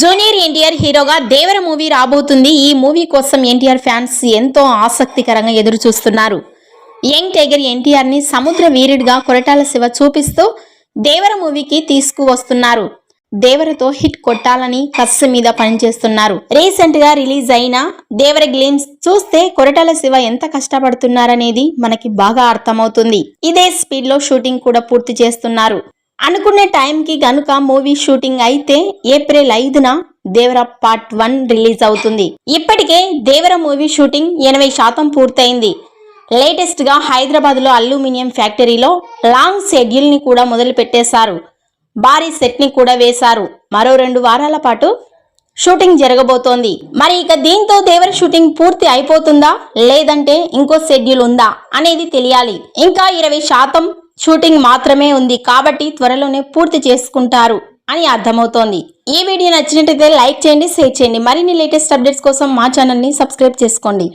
Junior NTR హీరోగా దేవర movie రాబోతుంది. ఈ మూవీ కోసం ఎన్టీఆర్ ఫ్యాన్స్ ఎంతో ఆసక్తికరంగా ఎదురు చూస్తున్నారు. యంగ్ టైగర్ ఎన్టీఆర్ ని సముద్ర వీరుడిగా కొరటాల శివ చూపిస్తూ దేవర మూవీకి తీసుకువస్తున్నారు. దేవరతో హిట్ కొట్టాలని కస్సు మీద పనిచేస్తున్నారు. రీసెంట్ గా రిలీజ్ అయిన దేవర గ్లిమ్స్ చూస్తే కొరటాల శివ ఎంత కష్టపడుతున్నారనేది మనకి బాగా అర్థమవుతుంది. ఇదే స్పీడ్ లో షూటింగ్ కూడా పూర్తి చేస్తున్నారు. అనుకునే టైంకి గనుక మూవీ షూటింగ్ అయితే ఏప్రిల్ 5న దేవర పార్ట్ 1 రిలీజ్ అవుతుంది. ఇప్పటికే దేవర మూవీ షూటింగ్ 80% పూర్తయింది. లేటెస్ట్ గా హైదరాబాద్ లో అల్యూమినియం ఫ్యాక్టరీలో లాంగ్ షెడ్యూల్ ని కూడా మొదలు పెట్టేశారు. భారీ సెట్ ని కూడా వేశారు. మరో 2 వారాల పాటు షూటింగ్ జరగబోతోంది. మరి ఇక దీంతో దేవర షూటింగ్ పూర్తి అయిపోతుందా లేదంటే ఇంకో షెడ్యూల్ ఉందా అనేది తెలియాలి. ఇంకా 20% షూటింగ్ మాత్రమే ఉంది కాబట్టి త్వరలోనే పూర్తి చేసుకుంటారు అని అర్థమవుతోంది. ఈ వీడియో నచ్చినట్లయితే లైక్ చేయండి, షేర్ చేయండి. మరిన్ని లేటెస్ట్ అప్డేట్స్ కోసం మా ఛానల్ ని సబ్స్క్రైబ్ చేసుకోండి.